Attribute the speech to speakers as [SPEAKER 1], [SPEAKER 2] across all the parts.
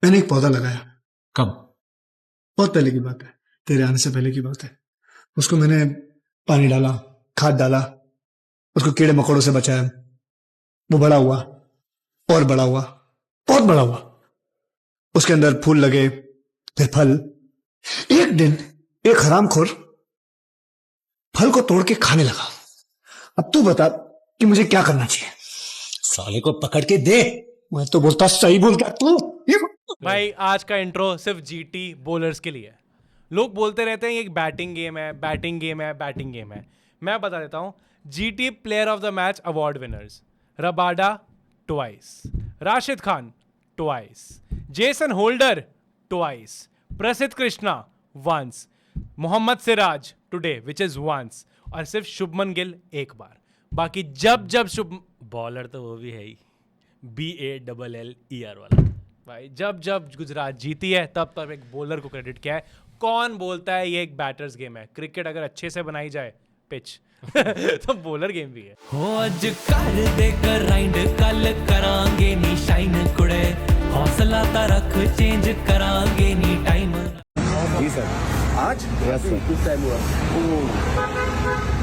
[SPEAKER 1] मैंने एक पौधा लगाया।
[SPEAKER 2] कब?
[SPEAKER 1] बहुत पहले की बात है, तेरे आने से पहले की बात है। उसको मैंने पानी डाला, खाद डाला, उसको कीड़े मकोड़ों से बचाया। वो बड़ा हुआ और बड़ा हुआ, बहुत बड़ा हुआ। उसके अंदर फूल लगे, फिर फल। एक दिन एक हरामखोर फल को तोड़ के खाने लगा। अब तू बता कि मुझे क्या करना चाहिए?
[SPEAKER 2] साले को पकड़ के दे।
[SPEAKER 1] मैं तो बोलता सही बोलता तू।
[SPEAKER 3] भाई आज का इंट्रो सिर्फ जीटी बॉलर्स के लिए है। लोग बोलते रहते हैं ये एक बैटिंग गेम है, बैटिंग गेम है, बैटिंग गेम है। मैं बता देता हूं, GT player of the match award winners Rabada twice, Rashid Khan twice, Jason Holder twice, Prasidh Krishna once, Mohammed Siraj today which is once, और सिर्फ शुभमन गिल एक बार। बाकी जब शुभ
[SPEAKER 4] बॉलर तो वो भी है ही, BALLER वाला।
[SPEAKER 3] भाई जब गुजरात जीती है तब एक बॉलर को क्रेडिट किया है। कौन बोलता है ये एक बैटर्स गेम है? क्रिकेट अगर अच्छे से बनाई जाए पिच तो बॉलर गेम भी है।
[SPEAKER 5] हो अज कर दे ग्राइंड कल करांगे नी शाइन कुड़े, हौसला ता रख चेंज करांगे नी टाइम।
[SPEAKER 6] जी सर, आज किस टाइम हुआ?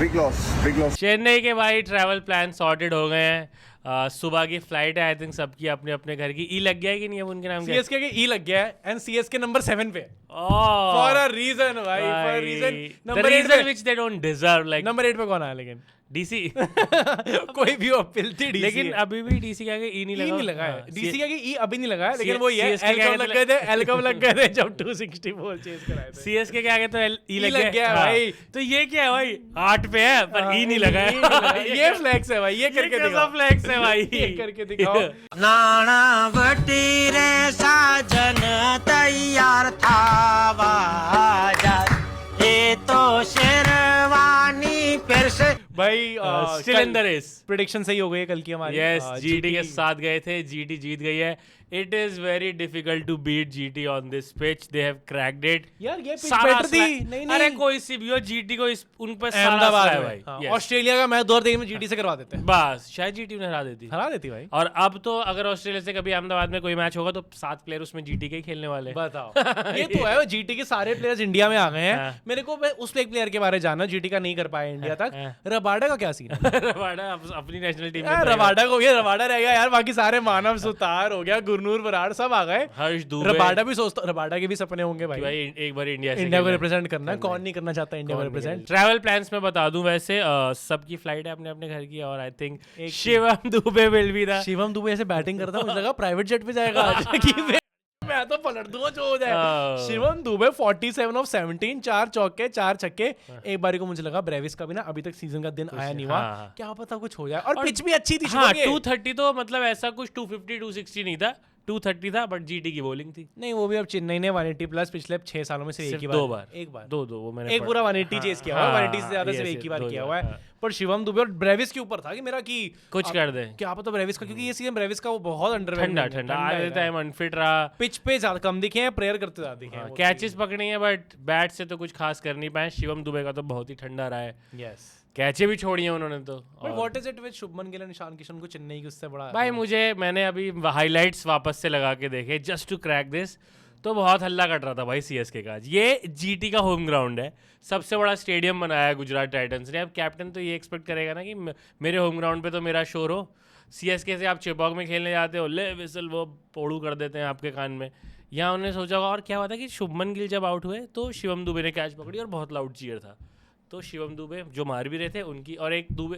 [SPEAKER 6] Big loss.
[SPEAKER 4] चेन्नई के भाई ट्रैवल प्लान सॉर्टेड हो गए हैं। सुबह की फ्लाइट है, आई थिंक सबकी अपने अपने घर की। ई लग गया है कि नहीं? अब उनके नाम क्या है?
[SPEAKER 3] सीएसके के ई लग गया है एंड सीएसके नंबर 7 पे फॉर अ रीजन भाई, फॉर अ रीजन। नंबर 8 पे
[SPEAKER 4] which they don't deserve, like
[SPEAKER 3] number 8 पे कौन आया लेकिन?
[SPEAKER 4] डीसी।
[SPEAKER 3] कोई भी हो, फिल्थी डीसी।
[SPEAKER 4] लेकिन अभी भी डीसी के आगे ई नहीं लगा।
[SPEAKER 3] नहीं लगा है डीसी के आगे ई अभी नहीं लगा है, लेकिन
[SPEAKER 4] C-
[SPEAKER 3] वो ये
[SPEAKER 4] CSK के
[SPEAKER 3] एल
[SPEAKER 4] आगे
[SPEAKER 3] कब लग गए थे, एल कब लग गए थे जब 260 बॉल चेज कराए थे।
[SPEAKER 4] सीएसके के आगे तो ई
[SPEAKER 3] लग
[SPEAKER 4] लग
[SPEAKER 3] गया है
[SPEAKER 4] हाँ।
[SPEAKER 3] भाई।
[SPEAKER 4] तो ये क्या है भाई? 8 पे है पर ई नहीं लगा है।
[SPEAKER 3] ये फ्लैक्स है भाई, ये करके
[SPEAKER 4] कैसा
[SPEAKER 3] दिखाओ,
[SPEAKER 4] फ्लेक्स है भाई?
[SPEAKER 3] ये करके दिखाओ।
[SPEAKER 5] नाना वटी रे साजन तैयार था बाजार, ये तो शेरवानी फिर से।
[SPEAKER 3] भाई
[SPEAKER 4] still in the race.
[SPEAKER 3] Prediction सही हो गई है कल की हमारी।
[SPEAKER 4] यस, जीटी के साथ गए थे, जीटी जीत गई है। It is very difficult to beat GT on this pitch, they have cracked it.
[SPEAKER 3] यार ये पिच
[SPEAKER 4] सारा
[SPEAKER 3] बेटर थी।
[SPEAKER 4] स्लैप-
[SPEAKER 3] नहीं
[SPEAKER 4] अरे कोई सी भी हो, जीटी को उन पर सारा
[SPEAKER 3] अहमदाबाद
[SPEAKER 4] स्लैप
[SPEAKER 3] में
[SPEAKER 4] भाई।
[SPEAKER 3] हाँ,
[SPEAKER 4] Yes.
[SPEAKER 3] ऑस्ट्रेलिया का मैच 2 में जीटी से करवा देते हैं।
[SPEAKER 4] बस शायद जीटी उन्हें हरा देती।
[SPEAKER 3] हरा देती भाई।
[SPEAKER 4] और अब तो अगर ऑस्ट्रेलिया से कभी अहमदाबाद में कोई मैच होगा तो 7 प्लेयर उसमें जीटी के ही खेलने वाले हैं।
[SPEAKER 3] बताओ ये तो है, जीटी के सारे प्लेयर्स इंडिया में आ गए हैं।
[SPEAKER 4] हाँ।
[SPEAKER 3] मेरे को उस एक प्लेयर के बारे में जानना, जीटी का नहीं कर पाया इंडिया तक। रबाडा का क्या सीन है?
[SPEAKER 4] रबाडा अपनी नेशनल टीम
[SPEAKER 3] यार रबाडा को, ये रबाडा रह गया यार, बाकी सारे मानव सुतार हो गया, गुरनूर बराड़ सब आ गए।
[SPEAKER 4] हर्ष दुबे।
[SPEAKER 3] रबाडा भी सोचता, रबाडा के भी सपने होंगे भाई,
[SPEAKER 4] भाई एक बार इंडिया से
[SPEAKER 3] इंडिया को
[SPEAKER 4] खेलना है।
[SPEAKER 3] रिप्रेजेंट करना है। कौन नहीं करना चाहता इंडिया को रिप्रेजेंट?
[SPEAKER 4] ट्रैवल प्लान्स में बता दूं, वैसे सबकी फ्लाइट है अपने अपने घर की, और I think Shivam Dubey will be the.
[SPEAKER 3] Shivam Dubey ऐसे बैटिंग करता है, मुझे लगा प्राइवेट जेट पे जाएगा आज कि मैं तो पलट दूंगा जो हो जाए। शिवम दुबे 47 ऑफ 17, 4 चौके 4 छक्के। एक बारी को मुझे लगा ब्रेविस का भी ना अभी तक सीजन का दिन आया नहीं हुआ,
[SPEAKER 4] हाँ।
[SPEAKER 3] क्या पता कुछ हो जाए। और पिच भी अच्छी थी।
[SPEAKER 4] हाँ,
[SPEAKER 3] शुभम ये।
[SPEAKER 4] 230 तो मतलब ऐसा कुछ 250 260 नहीं था, 230 था, बट जीटी की बॉलिंग थी।
[SPEAKER 3] नहीं वो भी अब चेन्नई ने 180 प्लस पिछले 6 सालों में से एक
[SPEAKER 4] सिर्फ
[SPEAKER 3] ही
[SPEAKER 4] 2
[SPEAKER 3] बार,
[SPEAKER 4] बार,
[SPEAKER 3] एक बार,
[SPEAKER 4] दो वो मैंने
[SPEAKER 3] एक पूरा 180 चेस किया हुआ है। 180 से ज्यादा सिर्फ एक ही बार किया हुआ है। पर शिवम दुबे और ब्रेविस के ऊपर था कि मेरा कि
[SPEAKER 4] कुछ कर दे।
[SPEAKER 3] क्या पता ब्रेविस का, क्योंकि ये सीजन ब्रेविस का वो बहुत अंडर
[SPEAKER 4] ठंडा आधे टाइम अनफिट रहा,
[SPEAKER 3] पिच पे ज्यादा कम दिखे हैं, प्रेयर करते ज्यादा दिखे हैं।
[SPEAKER 4] कैचेस पकड़ी हैं बट बैट से तो कुछ खास कर नहीं पाए। शिवम दुबे का तो बहुत ही ठंडा रहा है,
[SPEAKER 3] यस।
[SPEAKER 4] कैचे भी छोड़ी हैं उन्होंने तो।
[SPEAKER 3] But what is it with Shubman Gill and Ishan Kishan को चेन्नई की उससे बड़ा?
[SPEAKER 4] भाई मैंने अभी हाइलाइट्स वापस से लगा के देखे जस्ट टू क्रैक दिस, तो बहुत हल्ला कट रहा था भाई सीएसके का। ये जीटी का होम ग्राउंड है, सबसे बड़ा स्टेडियम बनाया है गुजरात टाइटंस ने। अब कैप्टन तो ये एक्सपेक्ट करेगा ना कि मेरे होम ग्राउंड पे तो मेरा शोर हो। सीएसके से आप चिपॉक में खेलने जाते हो, ले विसल वो पोड़ू कर देते हैं आपके कान में। यहाँ उन्होंने सोचा होगा। और क्या हुआ था कि शुभमन गिल जब आउट हुए तो शिवम दुबे ने कैच पकड़ी और बहुत लाउड चीयर था, तो शिवम दुबे जो मार भी रहे थे उनकी, और एक दुबे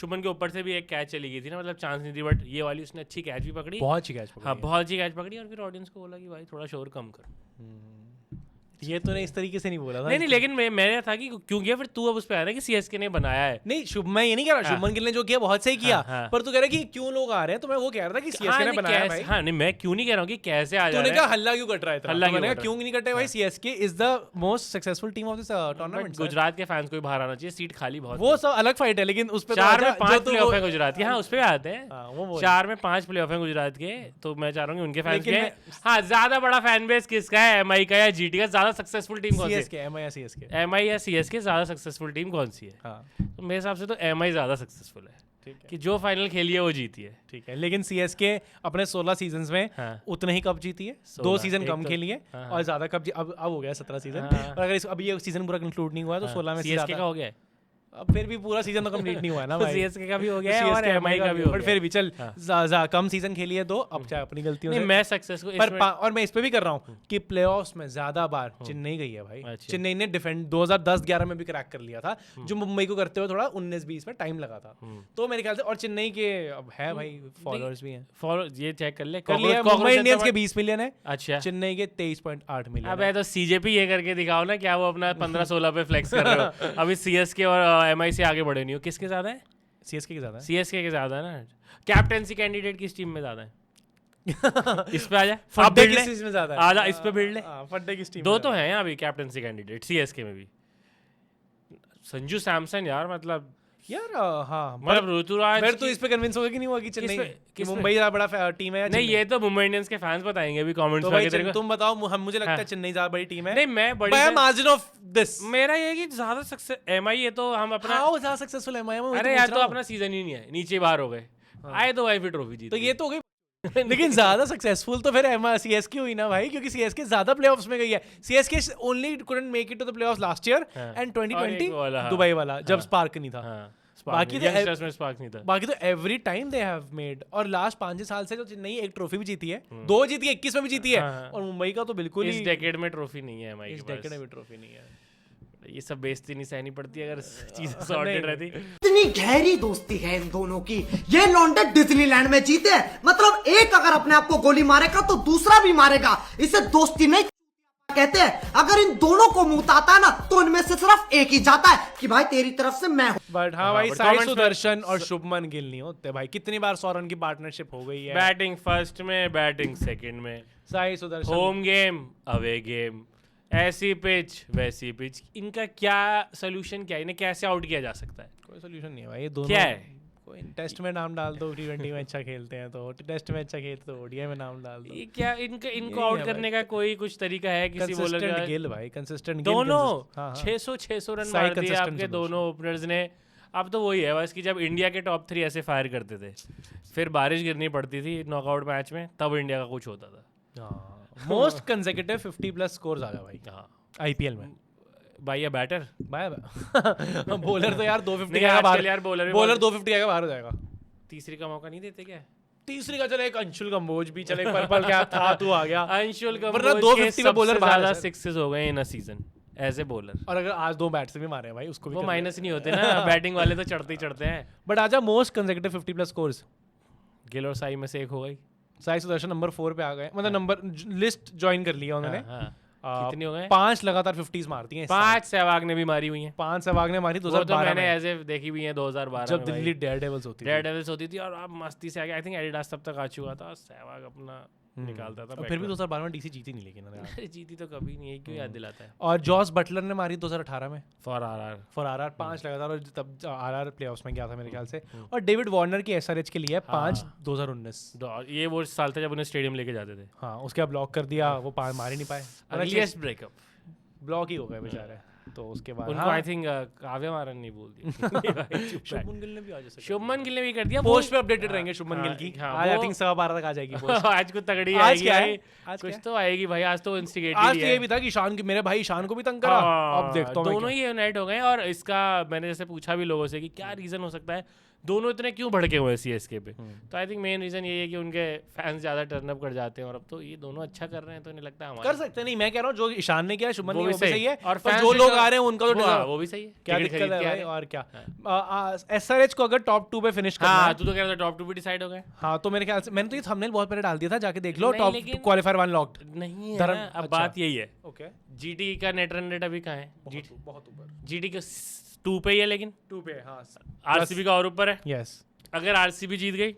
[SPEAKER 4] शुभमन के ऊपर से भी एक कैच चली गई थी ना, मतलब चांस नहीं थी, बट ये वाली उसने अच्छी कैच भी पकड़ी,
[SPEAKER 3] बहुत अच्छी कैच पकड़ी।
[SPEAKER 4] हाँ बहुत अच्छी कैच पकड़ी। और फिर ऑडियंस को बोला कि भाई थोड़ा शोर कम करो।
[SPEAKER 3] ये तो नहीं इस तरीके से नहीं बोला था।
[SPEAKER 4] नहीं लेकिन मैंने था कि क्यों किया, फिर तू अब उस पे आया ना कि सीएसके ने बनाया है।
[SPEAKER 3] नहीं मैं ये नहीं कह रहा, शुभमन गिल ने जो किया बहुत सही किया,
[SPEAKER 4] हाँ।
[SPEAKER 3] पर तू कह रहा है कि क्यों लोग आ रहे हैं, तो मैं वो कह रहा था कि सीएसके ने बनाया है भाई।
[SPEAKER 4] हाँ नहीं, मैं क्यों नहीं कह रहा हूँ कि कैसे आ जा
[SPEAKER 3] तूने
[SPEAKER 4] रहा
[SPEAKER 3] कहा
[SPEAKER 4] है।
[SPEAKER 3] हल्ला क्यों कट रहा है इतना?
[SPEAKER 4] हल्ला
[SPEAKER 3] तो मैंने
[SPEAKER 4] क्यों
[SPEAKER 3] कहा
[SPEAKER 4] कट
[SPEAKER 3] क्यों नहीं कटे भाई? CSK is the most successful team of this tournament.
[SPEAKER 4] Gujarat के फैंस को भी बाहर आना चाहिए, सीट खाली बहुत।
[SPEAKER 3] वो सब अलग फाइट है, लेकिन उस पे
[SPEAKER 4] 4 में 5 प्लेऑफ है गुजरात के। हाँ उस पे आते हैं,
[SPEAKER 3] हाँ, वो बोल।
[SPEAKER 4] 4 में 5 प्लेऑफ है गुजरात के, तो मैं चाह रहा हूँ कि उनके फैंस
[SPEAKER 3] लेकिन
[SPEAKER 4] के। हाँ ज्यादा बड़ा फैन बेस किसका है, एमआई का या जीटी का? ज्यादा सक्सेसफुल टीम कौन सी है?
[SPEAKER 3] सीएसके, एमआई या सीएसके?
[SPEAKER 4] एमआई या सीएसके ज्यादा सक्सेसफुल टीम कौन सी है?
[SPEAKER 3] हाँ
[SPEAKER 4] तो मेरे हिसाब से तो एमआई ज्यादा सक्सेसफुल है। कि जो फाइनल खेली है वो जीती है।
[SPEAKER 3] ठीक है, लेकिन सीएसके अपने 16 सीजन्स में
[SPEAKER 4] हाँ।
[SPEAKER 3] उतने ही कप जीती है, 2
[SPEAKER 4] 16,
[SPEAKER 3] सीजन
[SPEAKER 4] एक
[SPEAKER 3] कम
[SPEAKER 4] तो-
[SPEAKER 3] खेली है
[SPEAKER 4] हाँ,
[SPEAKER 3] और ज्यादा कप अब हो गया 17 सीजन।
[SPEAKER 4] हाँ।
[SPEAKER 3] और अगर अभी ये सीजन पूरा कंक्लूड नहीं हुआ है तो 16 में से
[SPEAKER 4] सीएसके का
[SPEAKER 3] ज्यादा,
[SPEAKER 4] हो गया है,
[SPEAKER 3] अब फिर भी पूरा सीजन तो कंप्लीट नहीं हुआ है ना भाई।
[SPEAKER 4] सीएसके का भी हो गया है और
[SPEAKER 3] CSK
[SPEAKER 4] एमआई का भी हो
[SPEAKER 3] बट
[SPEAKER 4] गया
[SPEAKER 3] फिर
[SPEAKER 4] है।
[SPEAKER 3] भी चल कम सीजन खेली है 2, अब चाहे अपनी गलतियों
[SPEAKER 4] नहीं
[SPEAKER 3] से
[SPEAKER 4] मैं सक्सेस को
[SPEAKER 3] पर
[SPEAKER 4] इसमें
[SPEAKER 3] और मैं इस पे भी कर रहा हूँ कि प्लेऑफ्स में ज्यादा बार चेन्नई गई है भाई।
[SPEAKER 4] अच्छा।
[SPEAKER 3] चेन्नई ने डिफेंड 2010-11 में भी क्रैक कर लिया था, जो मुंबई को करते हुए थोड़ा 19-20 में टाइम लगा था। तो मेरे ख्याल से और चेन्नई के अब है भाई फॉलोअर्स भी हैं,
[SPEAKER 4] फॉलो ये चेक कर ले
[SPEAKER 3] कर लिया।
[SPEAKER 4] Cockroach
[SPEAKER 3] मुंबई इंडियंस
[SPEAKER 4] जनता
[SPEAKER 3] के 20 मिलियन है,
[SPEAKER 4] अच्छा
[SPEAKER 3] चेन्नई के 23.8 मिलियन
[SPEAKER 4] अब तो सीजेपी ये करके दिखाओ ना, क्या वो अपना 15-16 पे फ्लेक्स कर रहे हो। अभी सीएसके और एमआई से आगे बढ़े नहीं हो, किसके ज्यादा है?
[SPEAKER 3] सीएसके के ज्यादा है।
[SPEAKER 4] सीएसके के ज्यादा है ना। कैप्टेंसी कैंडिडेट किस टीम में ज्यादा है? इस पे आ जा, आप
[SPEAKER 3] फड्डे
[SPEAKER 4] भिड़
[SPEAKER 3] किस
[SPEAKER 4] ले,
[SPEAKER 3] चीज में ज्यादा है?
[SPEAKER 4] आजा इस पे भिड़ ले।
[SPEAKER 3] फड्डे किस टीम
[SPEAKER 4] दो
[SPEAKER 3] में
[SPEAKER 4] तो हैं अभी कैप्टेंसी कैंडिडेट सीएसके में भी, संजू सैमसन यार, मतलब
[SPEAKER 3] यार हाँ,
[SPEAKER 4] मतलब ऋतुराज
[SPEAKER 3] फिर तो
[SPEAKER 4] की-
[SPEAKER 3] इस पे कन्विंस होगा कि नहीं हुआ कि चेन्नई
[SPEAKER 4] पे-
[SPEAKER 3] कि
[SPEAKER 4] किस पे?
[SPEAKER 3] मुंबई ज्यादा बड़ा टीम है या
[SPEAKER 4] नहीं
[SPEAKER 3] चेन्नई?
[SPEAKER 4] ये तो मुंबई इंडियंस के फैंस बताएंगे अभी कमेंट्स
[SPEAKER 3] तो
[SPEAKER 4] में
[SPEAKER 3] भाई
[SPEAKER 4] तेरे को।
[SPEAKER 3] तुम बताओ, मुझे लगता है
[SPEAKER 4] हाँ।
[SPEAKER 3] चेन्नई ज्यादा बड़ी टीम है।
[SPEAKER 4] नहीं मैं बड़ी
[SPEAKER 3] बाय मार्जिन ऑफ दिस।
[SPEAKER 4] मेरा ये है कि ज्यादा सक्सेस एमआई है तो हम अपना
[SPEAKER 3] हाउ ज्यादा सक्सेसफुल है मैं
[SPEAKER 4] अरे यार तो अपना सीजन ही नहीं है, नीचे बाहर हो गए, आए तो भाई फिर ट्रॉफी जीत
[SPEAKER 3] तो
[SPEAKER 4] ली।
[SPEAKER 3] ये तो हो गई लेकिन ज्यादा सक्सेसफुल तो फिर सीएसके हुई ना भाई, क्योंकि सीएसके ज्यादा प्लेऑफ्स में गई है। CSK only couldn't make it to the playoffs last year
[SPEAKER 4] हाँ।
[SPEAKER 3] एंड
[SPEAKER 4] और एक
[SPEAKER 3] 2020
[SPEAKER 4] वाला, हाँ।
[SPEAKER 3] दुबई वाला जब
[SPEAKER 4] हाँ।
[SPEAKER 3] स्पार्क नहीं था।
[SPEAKER 4] हाँ,
[SPEAKER 3] बाकी तो
[SPEAKER 4] यंगस्टर्स में स्पार्क नहीं था।
[SPEAKER 3] बाकी तो every time they have made, और लास्ट 5-6 साल से जो चेन्नई एक ट्रॉफी भी जीती है, 2 जीती है, 21 में भी जीती है,
[SPEAKER 4] हाँ।
[SPEAKER 3] और मुंबई का तो बिल्कुल
[SPEAKER 4] इस
[SPEAKER 3] ही
[SPEAKER 4] डेकेड में ट्रॉफी नहीं है एमआई
[SPEAKER 3] इस
[SPEAKER 4] के
[SPEAKER 3] डेकेड में
[SPEAKER 4] पास।
[SPEAKER 3] भी ट्रॉफी नहीं है।
[SPEAKER 4] ये सब बेइज्जती नहीं सहनी पड़ती अगर चीजें सॉर्टेड रहती।
[SPEAKER 7] इतनी गहरी दोस्ती है इन दोनों की। ये लौंडे डिज्नीलैंड में जीते हैं, मतलब एक अगर अपने आप को गोली मारेगा तो दूसरा भी मारेगा, इसे दोस्ती नहीं कहते हैं। अगर इन दोनों को मुंह आता है ना तो इनमें से सिर्फ एक ही जाता है कि भाई तेरी तरफ से मैं हूं।
[SPEAKER 3] बट हाँ
[SPEAKER 4] हाँ,
[SPEAKER 3] भाई,
[SPEAKER 4] but
[SPEAKER 3] साई
[SPEAKER 4] comments में-
[SPEAKER 3] सुदर्शन और शुभमन गिल नहीं होते भाई। कितनी बार 100 रन की पार्टनरशिप हो गई है।
[SPEAKER 4] बैटिंग फर्स्ट में, बैटिंग सेकंड में,
[SPEAKER 3] Sai Sudarshan
[SPEAKER 4] home game, away game, ऐसी पिच वैसी पिच, इनका क्या सोल्यूशन क्या है? इन्हें कैसे आउट किया जा सकता है?
[SPEAKER 3] कोई सोल्यूशन नहीं है भाई, ये दोनों
[SPEAKER 4] क्या है?
[SPEAKER 3] कोई टेस्ट में नाम डाल दो, T20 में अच्छा खेलते हैं तो टेस्ट में अच्छा खेलते तो ओडीआई में नाम डाल दो।
[SPEAKER 4] ये क्या इनको
[SPEAKER 3] यही
[SPEAKER 4] आउट
[SPEAKER 3] है
[SPEAKER 4] करने का कोई कुछ तरीका है किसी बॉलर
[SPEAKER 3] कंसिस्टेंट
[SPEAKER 4] का?
[SPEAKER 3] गिल भाई, कंसिस्टेंट गिल
[SPEAKER 4] दोनों
[SPEAKER 3] हाँ, हाँ।
[SPEAKER 4] 600 रन
[SPEAKER 3] साई
[SPEAKER 4] मार दिए
[SPEAKER 3] consistent
[SPEAKER 4] आपके
[SPEAKER 3] solution।
[SPEAKER 4] दोनों ओपनर्स ने। अब तो वही है बस कि जब इंडिया के टॉप 3 ऐसे फायर करते थे, फिर बारिश गिरनी पड़ती थी नॉकआउट मैच में, तब इंडिया का कुछ होता था।
[SPEAKER 3] मोस्ट कंसेक्यूटिव 50+ स्कोर्स आ गया भाई
[SPEAKER 4] हाँ
[SPEAKER 3] आईपीएल में।
[SPEAKER 4] भाई बैटर
[SPEAKER 3] बाय बॉलर तो यार 250
[SPEAKER 4] नहीं,
[SPEAKER 3] का
[SPEAKER 4] आजकल
[SPEAKER 3] बाहर,
[SPEAKER 4] यार bowler भी
[SPEAKER 3] बॉलर
[SPEAKER 4] बहुत-
[SPEAKER 3] 250 का बाहर हो जाएगा।
[SPEAKER 4] तीसरी का मौका नहीं देते क्या?
[SPEAKER 3] तीसरी का चले एक अंशुल कंबोज भी चले, पर्पल कैप था तू आ गया।
[SPEAKER 4] अंशुल
[SPEAKER 3] वरना
[SPEAKER 4] कंबोज
[SPEAKER 3] 250
[SPEAKER 4] के
[SPEAKER 3] में bowler
[SPEAKER 4] सबसे
[SPEAKER 3] बाहर है
[SPEAKER 4] ज्यादा
[SPEAKER 3] सर।
[SPEAKER 4] सिक्सेस हो गए in a season as a bowler.
[SPEAKER 3] और अगर आज 2 बैट से भी मारे हैं भाई उसको भी
[SPEAKER 4] वो
[SPEAKER 3] कर
[SPEAKER 4] माइनस नहीं होते ना, बैटिंग वाले तो चढ़ते ही चढ़ते हैं।
[SPEAKER 3] बट आजा मोस्ट कंसेक्यूटिव 50+ स्कोर्स
[SPEAKER 4] गिल और साई में से एक हो गई।
[SPEAKER 3] साई सुदर्शन नंबर 4 पे आ गए, मतलब नंबर लिस्ट ज्वाइन कर लिया उन्होंने।
[SPEAKER 4] हाँ, कितनी हो गए?
[SPEAKER 3] 5 लगातार 50s मारती हैं इस साल।
[SPEAKER 4] 5 सहवाग ने भी मारी हुई हैं।
[SPEAKER 3] 5 सहवाग ने मारी
[SPEAKER 4] वो तो
[SPEAKER 3] 2012
[SPEAKER 4] मैंने
[SPEAKER 3] में
[SPEAKER 4] एज ए देखी हुई है 2012
[SPEAKER 3] जब
[SPEAKER 4] में
[SPEAKER 3] दिल्ली डेयर डेविल्स होती थी।
[SPEAKER 4] रेड डेविल्स होती थी और अब मस्ती से आ गया। आई थिंक एडिडास तब तक आ चुका था, सहवाग अपना निकालता था।
[SPEAKER 3] और फिर भी 2012 में डीसी जीती नहीं लेकिन उन्होंने।
[SPEAKER 4] अरे जीती तो कभी नहीं है, क्यों याद दिलाता है?
[SPEAKER 3] और जॉस बटलर ने मारी 2018 में
[SPEAKER 4] फॉर आरआर।
[SPEAKER 3] फॉर आरआर 5 लगातार, और तब आरआर प्लेऑफ्स में गया था मेरे ख्याल से। और डेविड वार्नर की एसआरएच के लिए 5 2019।
[SPEAKER 4] ये वो साल था जब उन्हें स्टेडियम लेके जाते थे।
[SPEAKER 3] हाँ, उसके बाद ब्लॉक कर दिया, वो मार ही नहीं पाए,
[SPEAKER 4] अर्लीस्ट ब्रेकअप
[SPEAKER 3] ब्लॉक ही हो गए बेचारे। तो उसके बाद
[SPEAKER 4] उनको आई थिंक काव्या मारन नहीं बोल दी।
[SPEAKER 3] शुभमन गिल ने भी आज
[SPEAKER 4] शुभमन गिल ने भी कर दिया।
[SPEAKER 3] पोस्ट पे अपडेटेड रहेंगे शुभमन गिल की।
[SPEAKER 4] हाँ,
[SPEAKER 3] आज आई
[SPEAKER 4] वो-
[SPEAKER 3] थिंक 12:15 तक आ जाएगी पोस्ट।
[SPEAKER 4] आज को तगड़ी
[SPEAKER 3] आज
[SPEAKER 4] आएगी
[SPEAKER 3] क्या है?
[SPEAKER 4] भाई।
[SPEAKER 3] आज
[SPEAKER 4] कुछ
[SPEAKER 3] क्या है?
[SPEAKER 4] तो आएगी भाई, आज तो इंस्टिगेटेड
[SPEAKER 3] आज तो ये भी था कि ईशान, मेरे भाई ईशान को भी तंग करा। अब देखता हूँ मैं
[SPEAKER 4] दोनों
[SPEAKER 3] क्या।
[SPEAKER 4] ही यूनाइट हो गए। और इसका मैंने जैसे पूछा भी लोगों से कि क्या रीजन हो सकता है, दोनों इतने क्यों भड़के हुए हैं सीएसके पे? तो आई थिंक मेन रीजन यही है कि उनके फैंस ज्यादा टर्न अप कर जाते हैं, और अब तो ये दोनों अच्छा कर रहे हैं तो इन्हें लगता है हमारे
[SPEAKER 3] कर सकते नहीं, मैं कह रहा हूँ जो ईशान ने किया शुभमन
[SPEAKER 4] वो
[SPEAKER 3] ने
[SPEAKER 4] भी
[SPEAKER 3] वो भी सही है।
[SPEAKER 4] और
[SPEAKER 3] पर
[SPEAKER 4] fans
[SPEAKER 3] जो
[SPEAKER 4] भी
[SPEAKER 3] लोग
[SPEAKER 4] तो-
[SPEAKER 3] आ रहे हैं उनका तो deserve-
[SPEAKER 4] वो भी सही है।
[SPEAKER 3] क्या
[SPEAKER 4] टिकट
[SPEAKER 3] दिक्कत
[SPEAKER 4] खरीद
[SPEAKER 3] है
[SPEAKER 4] के आ
[SPEAKER 3] भाई?
[SPEAKER 4] रहे हैं।
[SPEAKER 3] और क्या एसआरएच को अगर टॉप 2 पे फिनिश करना
[SPEAKER 4] हाँ,
[SPEAKER 3] है,
[SPEAKER 4] तू तो कह रहा था टॉप 2 भी डिसाइड हो गए।
[SPEAKER 3] हाँ तो मेरे ख्याल से मैंने तो ये थंबनेल बहुत पहले डाल दिया था, जाके देख लो।
[SPEAKER 4] नहीं,
[SPEAKER 3] टॉप
[SPEAKER 4] लेकिन-
[SPEAKER 3] क्वालिफायर 1 लॉक्ड
[SPEAKER 4] नहीं है
[SPEAKER 3] धर्म-
[SPEAKER 4] ना, अब
[SPEAKER 3] अच्छा।
[SPEAKER 4] बात यही है।
[SPEAKER 3] ओके,
[SPEAKER 4] जीटी का नेट रन रेट अभी कहाँ है?
[SPEAKER 3] बहुत ऊपर
[SPEAKER 4] जीटी का 2 पे ही है, लेकिन
[SPEAKER 3] 2 पे। हाँ,
[SPEAKER 4] आरसीबी का और ऊपर है।
[SPEAKER 3] यस।
[SPEAKER 4] अगर आरसीबी जीत गई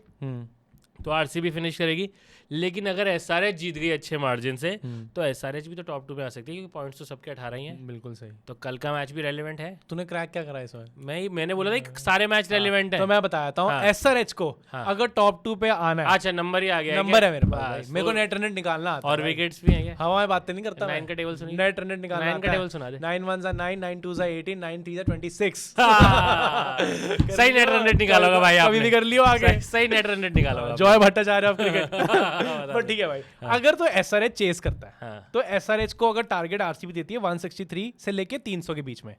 [SPEAKER 4] तो आरसीबी फिनिश करेगी, लेकिन अगर एसआरएच जीत गई अच्छे मार्जिन से तो एसआरएच भी तो टॉप 2 में आ सकती है, क्योंकि पॉइंट्स तो सबके 18 ही हैं।
[SPEAKER 3] बिल्कुल सही।
[SPEAKER 4] तो कल का मैच भी रेलेवेंट है।
[SPEAKER 3] तूने क्रैक क्या करा इसमें?
[SPEAKER 4] मैंने बोला था कि सारे मैच रेलेवेंट है।
[SPEAKER 3] तो मैं बताता हूँ, एसआरएच को अगर टॉप 2 पे आना है,
[SPEAKER 4] अच्छा नंबर ही आ गया,
[SPEAKER 3] नंबर है मेरे पास, मेरे को नेट रन रेट निकालना आता है।
[SPEAKER 4] और विकेट्स भी हैं क्या?
[SPEAKER 3] हवा में बातें नहीं करता।
[SPEAKER 4] 9 का टेबल सुनिए।
[SPEAKER 3] नेट रन रेट निकालना
[SPEAKER 4] 9 का टेबल सुना दे।
[SPEAKER 3] 9 1s 9, 9 2s 18, 9 3s 26।
[SPEAKER 4] सही नेट रन रेट निकालोगा भाई,
[SPEAKER 3] कभी भी कर लियो आगे।
[SPEAKER 4] सही नेट रन रेट निकालोगा।
[SPEAKER 3] Joy Bhattacharya of cricket. पर ठीक है भाई, अगर तो एसआरएच चेस करता है तो एसआरएच को अगर टारगेट आरसीबी देती है 163 से लेके 300 के बीच में।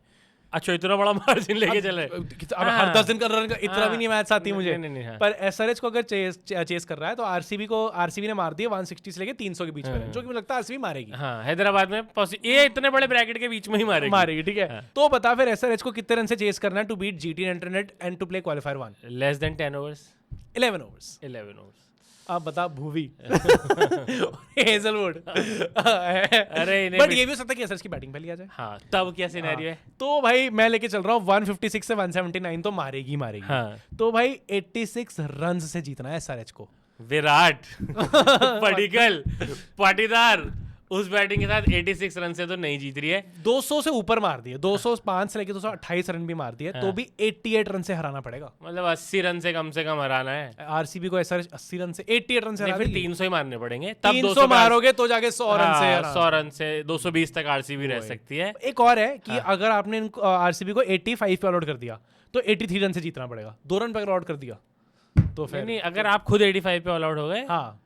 [SPEAKER 4] अच्छा, इतना बड़ा मार्जिन लेके चले।
[SPEAKER 3] अब हर 10 दिन का रन इतना भी नहीं मैच आती मुझे।
[SPEAKER 4] नहीं,
[SPEAKER 3] पर एसआरएच को अगर चेस कर रहा है तो आरसीबी ने मार दिया 160 से लेके 300 के बीच में, जो कि मुझे लगता है आरसीबी मारेगी।
[SPEAKER 4] हाँ, हैदराबाद में ये इतने बड़े ब्रैकेट के बीच में ही मारेगी।
[SPEAKER 3] ठीक है। तो बता फिर एसआरएच को कितने रन से चेस करना है to beat GT internet and to play qualifier 1?
[SPEAKER 4] Less than 10 overs,
[SPEAKER 3] 11 overs.
[SPEAKER 4] 11 overs.
[SPEAKER 3] आप बता भूवी हेजलवुड।
[SPEAKER 4] अरे
[SPEAKER 3] बट ये भी हो सकता है कि एसआरएच की बैटिंग पहले आ जाए।
[SPEAKER 4] हाँ, तब क्या सिनेरियो है?
[SPEAKER 3] तो भाई मैं लेके चल रहा हूँ 156 से 179 तो मारेगी।
[SPEAKER 4] हाँ।
[SPEAKER 3] तो भाई 86 रन से जीतना है एसआरएच को।
[SPEAKER 4] विराट पडिक्कल पाटीदार उस बैटिंग के साथ 86 रन से तो नहीं जीत रही है।
[SPEAKER 3] 200 से ऊपर मार दिए, 205 से लेके 228 रन भी मार दिए, तो भी 88 रन से हराना पड़ेगा।
[SPEAKER 4] मतलब 80 रन से कम हराना है
[SPEAKER 3] आरसीबी को एसआरएच 80 रन से 88 रन से हरा
[SPEAKER 4] फिर
[SPEAKER 3] देगी।
[SPEAKER 4] 300 ही मारने पड़ेंगे, तब
[SPEAKER 3] 300 मारोगे तो जाके 100 रन से
[SPEAKER 4] 100 रन से 220 तक आरसीबी रह सकती है।
[SPEAKER 3] एक और है कि अगर आपने आरसीबी को 85 पे ऑल आउट कर दिया तो 83 रन से जीतना पड़ेगा। 2 रन पे ऑल आउट कर दिया तो फिर
[SPEAKER 4] नहीं, अगर आप खुद 85 पे ऑल आउट हो गए
[SPEAKER 3] हाँ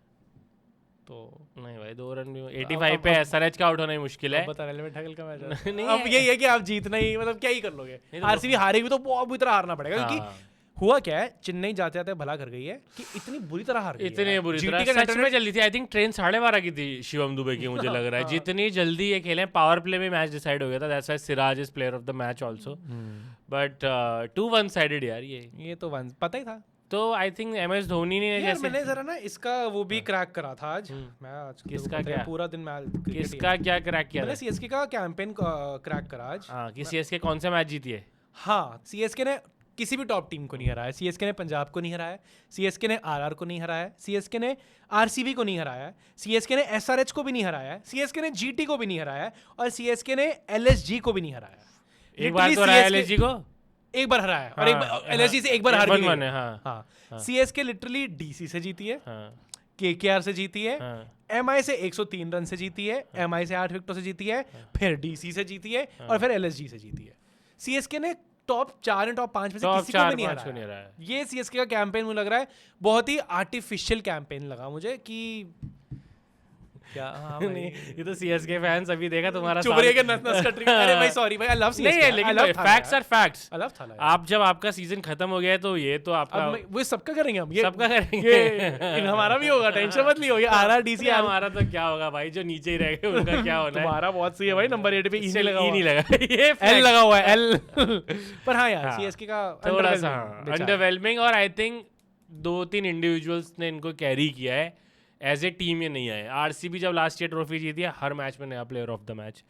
[SPEAKER 3] तो
[SPEAKER 4] नहीं भाई, 2 रन भी 85 पे एसआरएच का आउट होना ही मुश्किल है।
[SPEAKER 3] बता रेलेवेंट ठगल का मैच है।
[SPEAKER 4] नहीं
[SPEAKER 3] अब यही है कि आप जीतना ही, मतलब क्या ही कर लोगे। आरसीबी हारेगी तो बहुत बुरी तरह हारना पड़ेगा, क्योंकि हुआ क्या है, चेन्नई जाते जाते भला कर गई है कि इतनी बुरी तरह हार गई है।
[SPEAKER 4] इतनी बुरी तरह सच में चली थी। आई थिंक ट्रेन 12:30 की थी शिवम दुबे की, मुझे लग रहा है। जितनी जल्दी ये खेले, पावर प्ले में मैच डिसाइड हो गया था। That's why Siraj is player of the match also. But 2 one sided यार, ये
[SPEAKER 3] तो पता ही था।
[SPEAKER 4] तो आई थिंक एमएस धोनी ने
[SPEAKER 3] यार
[SPEAKER 4] जैसे
[SPEAKER 3] मैंने जरा ना इसका वो भी क्रैक करा था आज। मैं आज
[SPEAKER 4] किसका क्या?
[SPEAKER 3] पूरा दिन मैच
[SPEAKER 4] किसका क्या क्रैक किया?
[SPEAKER 3] मैंने सीएसके का कैंपेन क्रैक करा आज।
[SPEAKER 4] हाँ, कि सीएसके कौन सा मैच जीती है?
[SPEAKER 3] हाँ, सीएसके ने किसी भी टॉप टीम को नहीं हराया। सीएसके ने पंजाब को नहीं हराया, सीएसके ने आरआर को नहीं हराया, सीएसके ने आरसीबी को नहीं हराया, सीएसके ने एसआरएच को भी नहीं हराया, सीएसके ने जीटी को भी नहीं हराया, और सीएसके ने एलएसजी को भी नहीं हराया।
[SPEAKER 4] एक बार तो हराया एलएसजी को,
[SPEAKER 3] एक बार हराया, और एक बार एलएसजी से एक बार हार गई।
[SPEAKER 4] हाँ,
[SPEAKER 3] सीएसके लिटरली डीसी से जीती है, केकेआर से जीती है, एमआई से 103 रन से जीती है, एमआई से 8 विकेटों से जीती है, फिर डीसी से जीती है, और फिर एलएसजी से जीती है। सीएसके ने टॉप 4 या टॉप 5 में से किसी को भी नहीं हराया। ये सीएसके का कैंपेन मुझे लग रहा है बहुत ही आर्टिफिशियल कैंपेन लगा मुझे कि क्या। हाँ
[SPEAKER 4] नहीं, ये तो सीएसके फैंस अभी देखा तुम्हारा
[SPEAKER 3] चुप रहिए कि नस कट रही है। अरे भाई सॉरी भाई, आई लव सीएसके।
[SPEAKER 4] नहीं, लेकिन facts are facts.
[SPEAKER 3] I love Thala.
[SPEAKER 4] आप जब आपका सीजन खत्म हो गया है तो ये तो आपका
[SPEAKER 3] वो सबका करेंगे हम, ये
[SPEAKER 4] सबका करेंगे।
[SPEAKER 3] हमारा भी होगा, टेंशन मत लियो। ये आरआर डीसी
[SPEAKER 4] हमारा तो क्या होगा भाई, जो नीचे ही रह गए उनका क्या होना है।
[SPEAKER 3] तुम्हारा बहुत सही है भाई, नंबर 8 पे ई नहीं लगा हुआ।
[SPEAKER 4] नहीं लगा, ये
[SPEAKER 3] एल लगा हुआ है, एल। पर हाँ यार, सीएसके का
[SPEAKER 4] थोड़ा सा अंडरवेलमिंग, और आई थिंक 2-3 इंडिविजुअल्स ने इनको कैरी किया है। एज ए टीम ये नहीं आए। आरसीबी जब लास्ट ईयर ट्रॉफी जीती है, हर मैच में नया player of the match.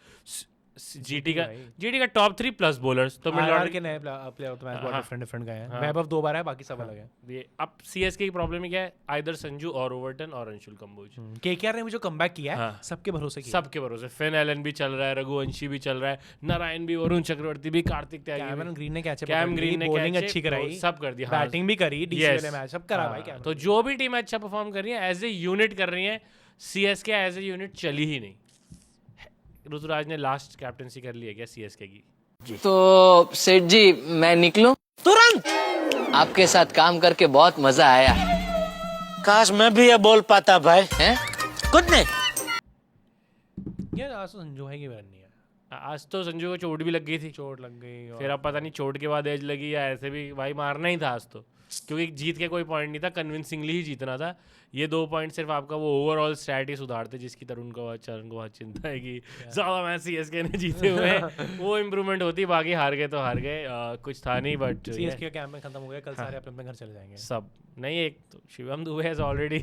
[SPEAKER 4] GT का टॉप 3 प्लस बॉलर्स तो
[SPEAKER 3] आरआर के नए प्लेयर ऑफ द मैच बहुत डिफरेंट गए हैं। वैभव 2 बार है, बाकी सब अलग है।
[SPEAKER 4] ये अब सीएसके की प्रॉब्लम क्या है, आइदर संजू और ओवर्टन और अंशुल कंबोज।
[SPEAKER 3] केकेआर ने भी जो कमबैक किया है, सबके भरोसे किया।
[SPEAKER 4] सबके भरोसे। फिन एलन भी चल रहा है, रघुवंशी भी चल रहा है, नारायण भी, वरुण चक्रवर्ती भी, कार्तिक त्यागी,
[SPEAKER 3] कैमरन ग्रीन ने कैच,
[SPEAKER 4] कैम ग्रीन ने
[SPEAKER 3] बॉलिंग अच्छी कराई,
[SPEAKER 4] सब कर दिया,
[SPEAKER 3] बैटिंग भी करी, डीसी वाले मैच सब करा भाई। कैमरन
[SPEAKER 4] तो जो भी टीम अच्छा परफॉर्म कर रही है, एज ए यूनिट कर रही है। सीएसके एज ए यूनिट चली ही नहीं। ऋतुराज ने लास्ट कैप्टनसी कर ली है क्या सीएसके की?
[SPEAKER 8] तो सेठ जी मैं निकलूं? तुरंत। आपके साथ काम करके बहुत मजा आया।
[SPEAKER 2] काश मैं भी ये बोल पाता भाई।
[SPEAKER 8] हैं?
[SPEAKER 2] कुछ नहीं
[SPEAKER 3] यार, आज तो संजू भाई की बैन नहीं है।
[SPEAKER 4] आज तो संजू को चोट भी लग गई थी।
[SPEAKER 3] चोट लग गई,
[SPEAKER 4] फिर अब पता नहीं चोट के बाद एज लगी या ऐसे भी भाई मारना ही था आज तो, क्योंकि जीत के कोई पॉइंट नहीं था, कन्विंसिंगली ही जीतना था। ये 2 पॉइंट सिर्फ आपका वो ओवरऑल स्टैट ही सुधारते, जिसकी चरण को बहुत चिंता है कि ज्यादा मैच सीएसके ने जीते हुए हैं। वो इम्प्रूवमेंट होती, बाकी हार गए तो हार गए, कुछ था नहीं। बट
[SPEAKER 3] सीएसके का कैंपेन खत्म हो गया, कल सारे अपने अपने घर चले जाएंगे
[SPEAKER 4] सब। नहीं, एक तो Shivam Dube has already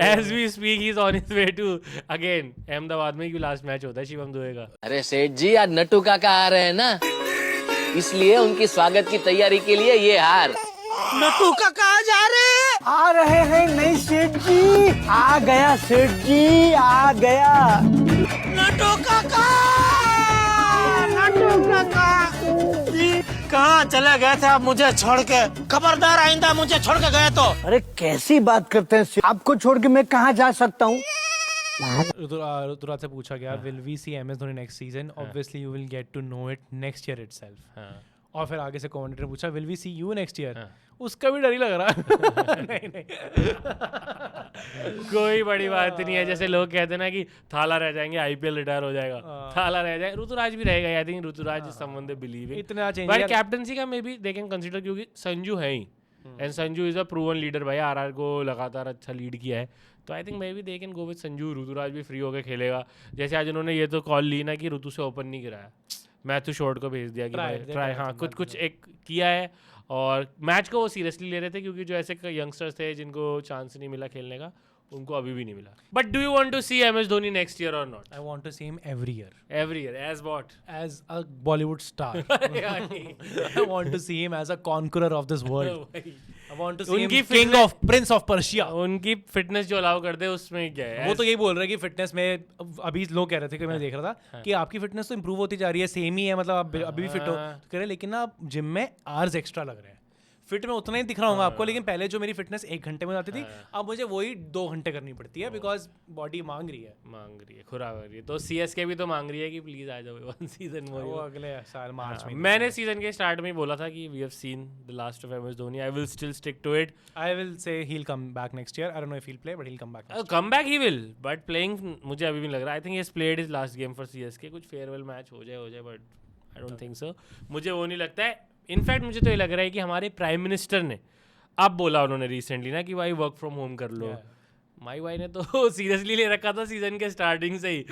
[SPEAKER 3] as
[SPEAKER 4] we speak he is on his way to again Ahmedabad में, क्यों लास्ट मैच होता है शिवम दुबे का।
[SPEAKER 8] अरे सेठ जी आज नट्टू काका आ रहे हैं ना, इसलिए उनकी स्वागत की तैयारी के लिए ये हार।
[SPEAKER 2] नट्टू का कहा जा रहे हैं? आ रहे हैं नहीं सेठ जी, आ गया सेठ जी, आ गया नटू काका, नटू काका। कहाँ चले गए थे आप मुझे छोड़ के? खबरदार आइंदा मुझे छोड़ के गए तो। अरे कैसी बात करते हैं, आपको छोड़ के मैं कहाँ जा सकता हूँ?
[SPEAKER 3] ऋतुराज से पूछा गया will we see MS Dhoni next season? Obviously you will get to know it next year itself. और फिर आगे से कमेंटेटर ने पूछा will we see you next year? उसका भी डर ही लग रहा नहीं नहीं
[SPEAKER 4] कोई बड़ी बात नहीं है। जैसे लोग कहते हैं ना कि थाला रह जाएंगे, आईपीएल रिटायर हो जाएगा, थाला रह जाए, ऋतुराज भी रहेगा। I think Ruturaj is someone they believe in.
[SPEAKER 3] इतना चेंज
[SPEAKER 4] बट कैप्टनसी का maybe they can consider, क्योंकि संजू है ही and Sanju is a proven leader भाई। आरआर को लगातार अच्छा लीड किया है, तो I think maybe they can go with Sanju. Ruturaj भी फ्री होकर खेलेगा। जैसे आज उन्होंने ये तो कॉल ली ना कि ऋतु से ओपन नहीं कराया, मैथ्यू शॉर्ट को भेज दिया कि ट्राई, हाँ कुछ एक किया है। और मैच को वो सीरियसली ले रहे थे, क्योंकि जो ऐसे यंगस्टर्स थे जिनको चांस नहीं मिला खेलने का, उनको अभी भी नहीं मिला। But do you want to see MS Dhoni next year or not?
[SPEAKER 3] I want to see him every year
[SPEAKER 4] as what?
[SPEAKER 3] as a Bollywood star. I want to see him as a conqueror of this world. I want to see him king of Prince of Persia.
[SPEAKER 4] उनकी fitness जो allow करते हैं उसमें क्या है?
[SPEAKER 3] वो तो यही बोल रहे हैं कि फिटनेस में अभी लोग कह रहे थे कि मैं देख रहा था कि आपकी फिटनेस तो इंप्रूव होती जा रही है, सेम ही है, मतलब आप अभी भी फिट हो, तो कह रहे लेकिन ना आप जिम में आवर्स एक्स्ट्रा लग रहे हैं। फिट में उतना ही दिख रहा हूँ आपको, लेकिन पहले जो मेरी फिटनेस 1 घंटे में जाती थी, अब मुझे वही 2 घंटे करनी पड़ती है, बिकॉज बॉडी मांग रही है,
[SPEAKER 4] खुरा हो रही है। तो सीएसके भी तो मांग रही है कि प्लीज आ जाओ 1 सीजन में।
[SPEAKER 3] वो अगले साल मार्च में।
[SPEAKER 4] मैंने सीजन के स्टार्ट में ही बोला था कि we have seen the last of MS Dhoni. I will still stick to it.
[SPEAKER 3] I will say he will come back next year. I don't know if he will play, but he will come back.
[SPEAKER 4] Come back he will, but playing मुझे अभी भी लग रहा है। I think he has played his last game for CSK. कुछ farewell match हो जाए, but I don't think so. मुझे वो नहीं लगता है। इनफैक्ट मुझे तो ये लग रहा है कि हमारे प्राइम मिनिस्टर ने अब बोला उन्होंने रिसेंटली ना कि भाई वर्क फ्रॉम होम कर लो। माई भाई ने तो सीरियसली ले रखा था सीजन के स्टार्टिंग से ही।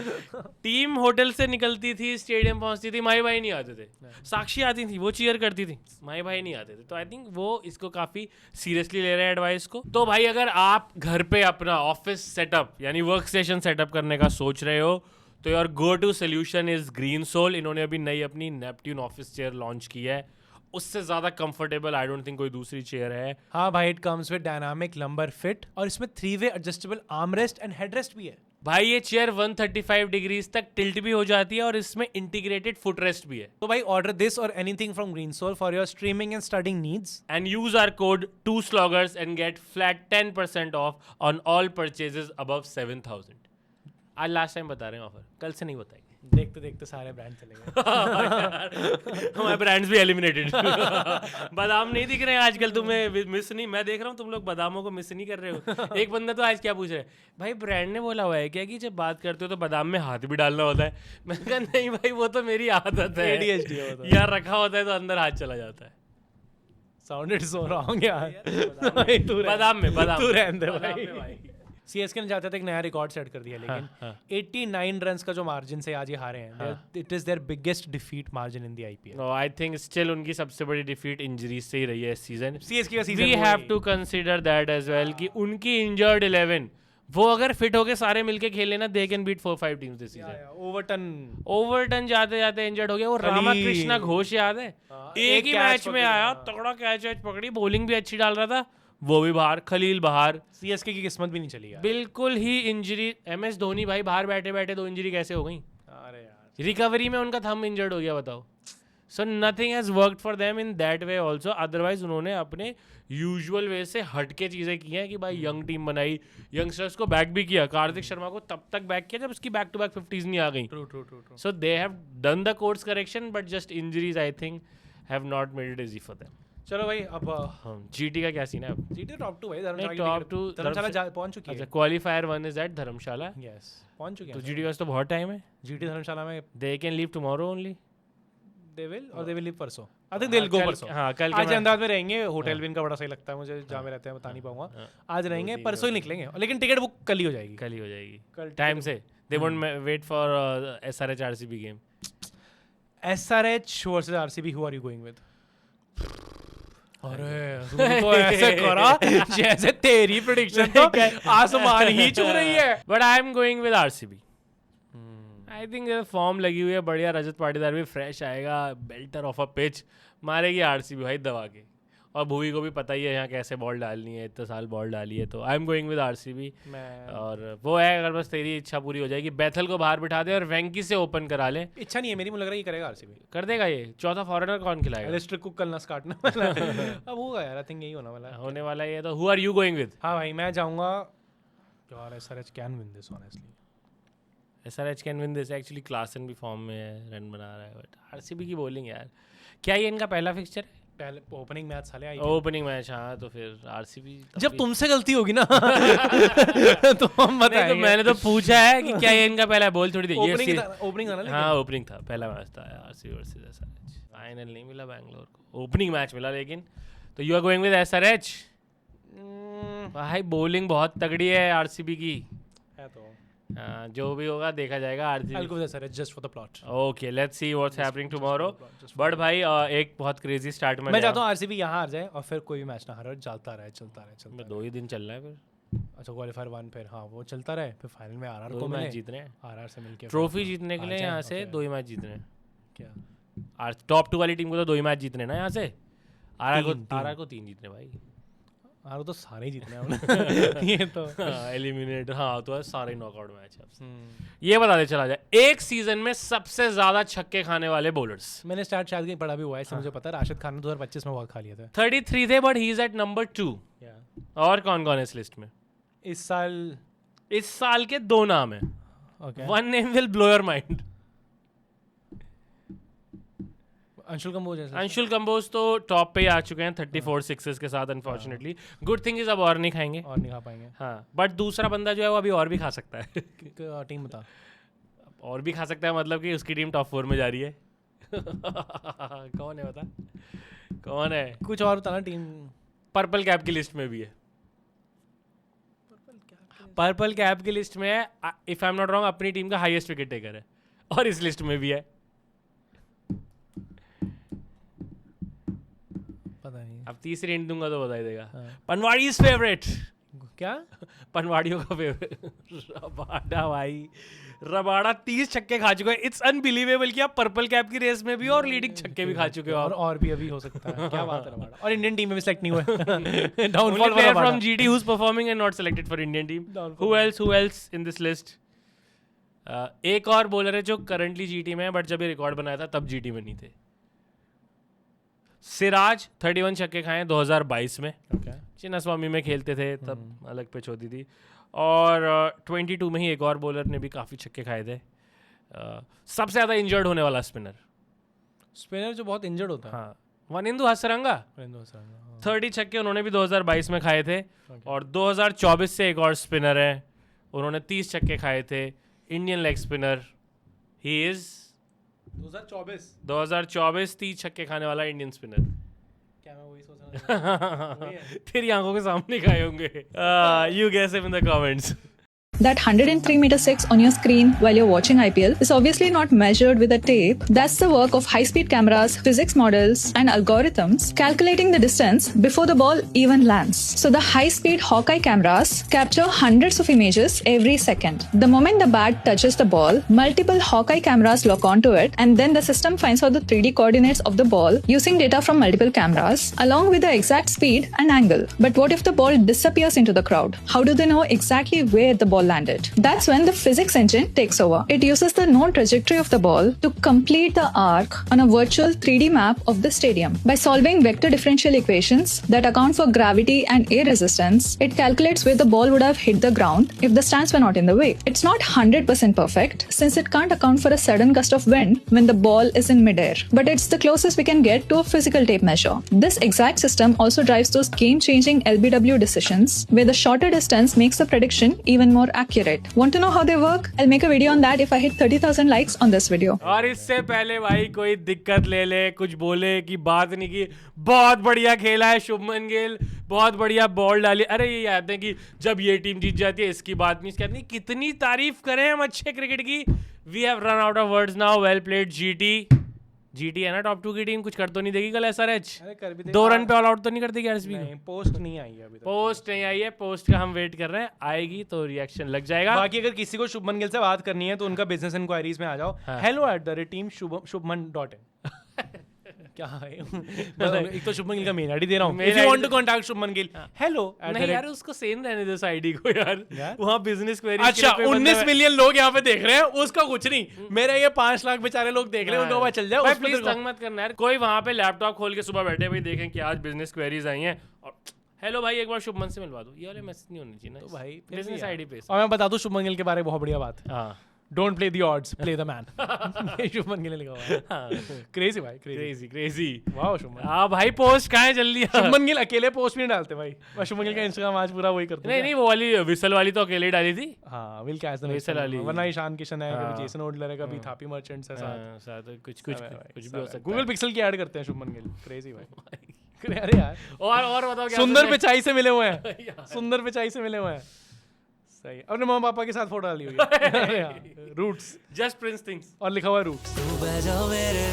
[SPEAKER 4] टीम होटल से निकलती थी, स्टेडियम पहुंचती थी, माई भाई नहीं आते थे। साक्षी आती थी, वो चीयर करती थी, माई भाई नहीं आते थे। तो आई थिंक वो इसको काफ़ी सीरियसली ले रहे हैं एडवाइस को। तो भाई अगर आप घर पे अपना ऑफिस सेटअप यानी वर्क स्टेशन सेटअप करने का सोच रहे हो, तो your go to solution is Green Soul. इन्होंने अभी नई अपनी नेपट्यून ऑफिस चेयर लॉन्च की है। उससे ज़्यादा कंफर्टेबल आई डोंट थिंक कोई दूसरी चेयर है।
[SPEAKER 3] हाँ भाई, it comes with dynamic lumbar fit, और इसमें 3-वे adjustable arm rest and head rest भी है।
[SPEAKER 4] भाई ये चेयर 135 डिग्रीज तक टिल्ट भी हो जाती है, और इसमें इंटीग्रेटेड फुट रेस्ट भी है।
[SPEAKER 3] तो भाई ऑर्डर दिस और anything from Green Soul for your streaming and studying needs,
[SPEAKER 4] and use our code 2sloggers and get flat 10% off on all purchases above 7,000। आज लास्ट टाइम बता रहे हैं ऑफर, कल से नहीं बताएंगे।
[SPEAKER 3] देखते देखते सारे ब्रांड चले गए।
[SPEAKER 4] हमारे ब्रांड्स भी एलिमिनेटेड। बादाम नहीं दिख रहे हैं आजकल, तुम्हें मिस नहीं, मैं देख रहा हूँ तुम लोग बादामों को मिस नहीं कर रहे हो। एक बंदा तो आज क्या पूछ रहा है, भाई ब्रांड ने बोला हुआ है क्या कि जब बात करते हो तो बादाम में हाथ भी डालना होता है? मैंने कहा नहीं भाई, वो तो मेरी आदत है,
[SPEAKER 3] ADHD है वो तो।
[SPEAKER 4] यार रखा होता है तो अंदर हाथ चला जाता है।
[SPEAKER 3] साउंडेड सो रॉन्ग यार।
[SPEAKER 4] बादाम में
[SPEAKER 3] तू रहने दे
[SPEAKER 4] बादाम
[SPEAKER 3] भाई।
[SPEAKER 4] में भाई।
[SPEAKER 3] सीएसके ने चाहते थे एक नया रिकॉर्ड सेट कर दिया, लेकिन 89 रन्स का जो मार्जिन से आज ये हारे हैं, it is their biggest defeat margin in the IPL.
[SPEAKER 4] No, I think still उनकी सबसे बड़ी डिफीट इंजरीज से ही रही है इस सीजन।
[SPEAKER 3] सीएसके का season
[SPEAKER 4] we have to consider that as well कि उनकी इंजर्ड 11 वो अगर फिट होके सारे मिलके खेले ना, they can beat 4-5 teams this season. Overton जाते जाते इंजर्ड हो गया। वो रामाकृष्णा घोष याद है, एक ही मैच में आया, तगड़ा कैच पकड़ी, बॉलिंग भी अच्छी डाल रहा था, वो भी बाहर। खलील बाहर।
[SPEAKER 3] सीएसके की किस्मत भी नहीं चली यार।
[SPEAKER 4] बिल्कुल ही इंजरी। एमएस धोनी भाई बाहर बैठे बैठे 2 इंजरी कैसे हो गई?
[SPEAKER 3] अरे यार,
[SPEAKER 4] रिकवरी में उनका थंब इंजर्ड हो गया, बताओ। So nothing has worked for them in that way also. Otherwise उन्होंने अपने यूजुअल वे से हट के चीज़ें की हैं कि भाई यंग टीम बनाई, यंगस्टर्स को बैक भी किया। कार्तिक शर्मा को तब तक बैक किया जब उसकी बैक टू बैक 50s नहीं आ गई।
[SPEAKER 3] True.
[SPEAKER 4] So they have done the course correction, but just injuries I think have not made it easy for them.
[SPEAKER 3] चलो भाई, अब
[SPEAKER 4] जीटी का क्या सीन है अब?
[SPEAKER 3] जीटी टॉप 2 भाई,
[SPEAKER 4] धर्मशाला
[SPEAKER 3] पहुंच चुकी है।
[SPEAKER 4] अच्छा, qualifier 1 is at Dharamshala.
[SPEAKER 3] Yes, पहुंच चुके
[SPEAKER 4] तो
[SPEAKER 3] हैं।
[SPEAKER 4] जीटी वास तो बहुत टाइम है।
[SPEAKER 3] जीटी धर्मशाला में
[SPEAKER 4] they can leave tomorrow only.
[SPEAKER 3] They will leave परसों। I think they will go परसों।
[SPEAKER 4] हाँ, कल
[SPEAKER 3] आज अंदाज में रहेंगे। होटल भी इनका बड़ा सही लगता है मुझे, जहाँ में रहते हैं बता नहीं पाऊंगा। आज रहेंगे, परसों ही निकलेंगे, लेकिन टिकट बुक कल ही हो जाएगी।
[SPEAKER 4] कल ही हो जाएगी,
[SPEAKER 3] कल
[SPEAKER 4] टाइम से। They won't wait for SRH RCB game.
[SPEAKER 3] SRH versus RCB, who are you going with? अरे तूने तो ऐसे करा जैसे तेरी प्रेडिक्शन तो आसमान ही छू रही है।
[SPEAKER 4] But I am going with RCB। I think form लगी हुई है बढ़िया। रजत पाटीदार भी फ्रेश आएगा, बेल्टर ऑफ अ पिच, मारेगी RCB भाई दबा के। और भुवी को भी पता ही है यहाँ कैसे बॉल डालनी है, इतने साल बॉल डाली है, तो I am going with RCB. और वो है, अगर बस तेरी इच्छा पूरी हो जाएगी, बेथल को बाहर बिठा दे और वेंकी से ओपन करा ले।
[SPEAKER 3] इच्छा नहीं है मेरी, मुझे लग रहा है ये करेगा आरसीबी।
[SPEAKER 4] कर देगा ये। चौथा फॉरेनर कौन खिलाएगा?
[SPEAKER 3] एलिस्टर कुक कल नस काटने वाला है। अब होगा यार, आई थिंक यही होने वाला है।
[SPEAKER 4] होने वाला है ये तो। Who are you going with?
[SPEAKER 3] हाँ भाई मैं जाऊंगा यार, SRH can win this honestly.
[SPEAKER 4] SRH can win this. Actually Klaasen भी फॉर्म में है, रन बना रहा है, बट आरसीबी की बॉलिंग यार। क्या ये इनका पहला फिक्सचर है?
[SPEAKER 3] पहले ओपनिंग मैच साले आई।
[SPEAKER 4] ओपनिंग मैच, हाँ, तो फिर आरसीबी
[SPEAKER 3] जब तुमसे गलती होगी ना तो हम बताएंगे।
[SPEAKER 4] तो मैंने तो पूछा है कि क्या ये इनका पहला बॉल थोड़ी देर।
[SPEAKER 3] ओपनिंग था ना।
[SPEAKER 4] हाँ ओपनिंग था, पहला मैच था आरसीबी वर्सेस एसआरएच। फाइनल नहीं मिला बैंगलोर को, ओपनिंग मैच मिला लेकिन। तो you are going with SRH. भाई बॉलिंग बहुत तगड़ी है आरसीबी की
[SPEAKER 3] है तो।
[SPEAKER 4] जो भी होगा देखा जाएगा। RCB
[SPEAKER 3] I'll go with SRH just for the plot.
[SPEAKER 4] Okay, let's see what's happening tomorrow. But भाई एक बहुत क्रेजी स्टार्ट में
[SPEAKER 3] मैं चाहता हूँ आरसीबी यहाँ हार जाए और फिर कोई भी मैच ना हारे, चलता रहे।
[SPEAKER 4] 2 ही दिन चल रहा है फिर।
[SPEAKER 3] अच्छा क्वालीफायर 1 फिर हाँ वो चलता रहे, फिर फाइनल में आरआर को
[SPEAKER 4] मैच
[SPEAKER 3] मिले,
[SPEAKER 4] जीत रहे हैं।
[SPEAKER 3] आरआर से मिलके
[SPEAKER 4] ट्रॉफी जीतने के लिए यहाँ से 2 ही मैच जीतने हैं।
[SPEAKER 3] क्या
[SPEAKER 4] टॉप 2 वाली टीम को तो 2 ही मैच जीतने ना यहाँ से। आरआर को 3 जीतने भाई।
[SPEAKER 3] आरआर तो सारे ही जीतने हैं ये तो
[SPEAKER 4] एलिमिनेट। हाँ तो सारे नॉकआउट मैच है। ये बता दे चला जाए, एक सीजन में सबसे ज्यादा छक्के खाने वाले बॉलर्स।
[SPEAKER 3] मैंने स्टार्ट शायद कहीं पढ़ा भी हुआ है, इससे मुझे पता है। राशिद खान ने 2025 में बहुत खा लिए थे।
[SPEAKER 4] 33 थे, but he is at number 2। और कौन कौन है इस लिस्ट में
[SPEAKER 3] इस साल के
[SPEAKER 4] 2 नाम है। One name will blow your mind. Anshul Kamboj तो टॉप पे ही आ चुके हैं 34 सिक्सेस के साथ। अनफॉर्चुनेटली गुड थिंग इज अब और नहीं खाएंगे,
[SPEAKER 3] और नहीं खा पाएंगे।
[SPEAKER 4] हाँ, बट दूसरा बंदा जो है वो अभी और भी खा सकता है।
[SPEAKER 3] टीम बता।
[SPEAKER 4] और भी खा सकता है मतलब कि उसकी टीम टॉप 4 में जा रही है। कौन है बता, कौन है?
[SPEAKER 3] कुछ और बता ना टीम।
[SPEAKER 4] पर्पल कैप की लिस्ट में भी है। पर्पल कैप की लिस्ट में है, if I am not wrong, अपनी टीम का हाईएस्ट विकेट टेकर है और इस लिस्ट में भी है।
[SPEAKER 3] पता नहीं,
[SPEAKER 4] अब तीसरी हिंट दूंगा तो बता ही देगा। पनवाड़ी इज फेवरेट।
[SPEAKER 3] क्या?
[SPEAKER 4] पनवाड़ियों का फेवरेट रबाडा भाई। रबाडा 30 छक्के खा चुके हैं। इट्स अनबिलीवेबल कि आप पर्पल कैप की रेस में भी और लीडिंग छक्के भी खा चुके हो।
[SPEAKER 3] और भी अभी हो सकता है। क्या बात है रबाडा। और इंडियन टीम में भी सेलेक्ट नहीं हुए। Downfall for
[SPEAKER 4] from GT who is performing and not selected for Indian team. Who else in this list? एक और बॉलर है जो करंटली जीटी में है, बट जब ये रिकॉर्ड बनाया था तब जीटी में नहीं थे। सिराज 31 छक्के खाए 2022 में। चिन्नास्वामी में खेलते थे तब अलग पिच होती थी। और 22 में ही एक और बॉलर ने भी काफ़ी छक्के खाए थे। सबसे ज़्यादा इंजर्ड होने वाला स्पिनर
[SPEAKER 3] जो बहुत इंजर्ड होता है,
[SPEAKER 4] हाँ, वनिंदु हसरंगा। 30 छक्के उन्होंने भी 2022 में खाए थे। और 2024 से एक और स्पिनर है, उन्होंने 30 छक्के खाए थे। Indian leg spinner, he is 2024 30 छक्के खाने वाला इंडियन स्पिनर।
[SPEAKER 3] क्या मैं वही सोच रहा था?
[SPEAKER 4] तेरी आंखों के सामने खाए होंगे। You guess him in the comments.
[SPEAKER 9] That 103.6 on your screen while you're watching IPL is obviously not measured with a tape. That's the work of high-speed cameras, physics models, and algorithms calculating the distance before the ball even lands. So the high-speed Hawkeye cameras capture hundreds of images every second. The moment the bat touches the ball, multiple Hawkeye cameras lock onto it, and then the system finds out the 3D coordinates of the ball using data from multiple cameras, along with the exact speed and angle. But what if the ball disappears into the crowd? How do they know exactly where the ball landed? That's when the physics engine takes over. It uses the known trajectory of the ball to complete the arc on a virtual 3D map of the stadium. By solving vector differential equations that account for gravity and air resistance, it calculates where the ball would have hit the ground if the stands were not in the way. It's not 100% perfect since it can't account for a sudden gust of wind when the ball is in midair, but it's the closest we can get to a physical tape measure. This exact system also drives those game-changing LBW decisions where the shorter distance makes the prediction even more accurate. Want to know how they work? I'll make a video on that if I hit 30,000 likes on this video.
[SPEAKER 4] और इससे पहले भाई कोई दिक्कत ले कुछ बोले कि बात नहीं की, बहुत बढ़िया खेला है शुभमन गिल, बहुत बढ़िया बॉल डाली। अरे ये याद है कि जब ये टीम जीत जाती है इसकी बात नहीं, इसकी बात नहीं। कितनी तारीफ करें हम अच्छे क्रिकेट की। We have run out of words now. Well played GT. GT है ना टॉप 2 की टीम, कुछ कर तो नहीं देगी कल एसआरएच? 2 रन पे ऑल आउट तो नहीं कर देगी आरसीबी?
[SPEAKER 3] नहीं, पोस्ट नहीं आई है अभी तक।
[SPEAKER 4] पोस्ट नहीं आई है, पोस्ट का हम वेट कर रहे हैं, आएगी तो रिएक्शन लग जाएगा।
[SPEAKER 3] बाकी अगर किसी को शुभमन गिल से बात करनी है तो उनका बिजनेस इंक्वायरीज में आ जाओ, hello@team shubman.in। क्या है एक तो शुभमन गिल का मेल आईडी दे रहा हूँ,
[SPEAKER 4] Mail
[SPEAKER 3] if you
[SPEAKER 4] ID
[SPEAKER 3] want to contact Shubman Gill, hello
[SPEAKER 4] नहीं यार उसको सेम रहने दो आईडी को यार, वहाँ बिजनेस क्वेरी।
[SPEAKER 3] अच्छा 19 मिलियन लोग यहाँ पे देख रहे हैं, उसका कुछ नहीं, मेरे ये 5 लाख बेचारे लोग देख रहे हैं, उनको पता चल जाए।
[SPEAKER 4] भाई प्लीज तंग मत करना यार, कोई वहाँ पे लैपटॉप खोल के सुबह बैठे भाई देखें कि आज बिजनेस क्वेरीज आई हैं और हेलो भाई एक बार शुभमन से मिलवा दो, ये वाले मैसेज नहीं होने चाहिए ना
[SPEAKER 3] तो भाई
[SPEAKER 4] बिजनेस आईडी पे।
[SPEAKER 3] और मैं बता दूं शुभमन गिल के बारे में बहुत बढ़िया बात,
[SPEAKER 4] हाँ
[SPEAKER 3] don't play the odds, play the man. Shubman Gill ने लिखा हुआ है, क्रेजी भाई,
[SPEAKER 4] क्रेजी क्रेजी।
[SPEAKER 3] वाह शुभमन।
[SPEAKER 4] हाँ भाई पोस्ट कहाँ है जल्दी।
[SPEAKER 3] शुभमन गिल अकेले पोस्ट भी नहीं डालते भाई, मैं शुभमन गिल का इंस्टाग्राम आज पूरा वही करता हूं।
[SPEAKER 4] नहीं वो वाली विसल वाली तो अकेले डाली थी।
[SPEAKER 3] हाँ विल कैच द
[SPEAKER 4] विसल वाली।
[SPEAKER 3] वरना ईशान किशन है, कभी जेसन ओडलर है, कभी थापी मर्चेंट्स है साथ
[SPEAKER 4] कुछ भी हो सकता है।
[SPEAKER 3] गूगल पिक्सल की ऐड करते हैं शुभमन गिल, क्रेजी भाई। अरे यार
[SPEAKER 4] और बताओ क्या
[SPEAKER 3] सुंदर पिचाई से मिले हुए हैं, सुंदर पिचाई से मिले हुए हैं, सही। अपने मम्मा पापा के साथ फोटो डाली हुई है, रूट्स,
[SPEAKER 4] जस्ट प्रिंस थिंग्स
[SPEAKER 3] और लिखा हुआ है रूट्स।
[SPEAKER 5] तू बह जाओ मेरे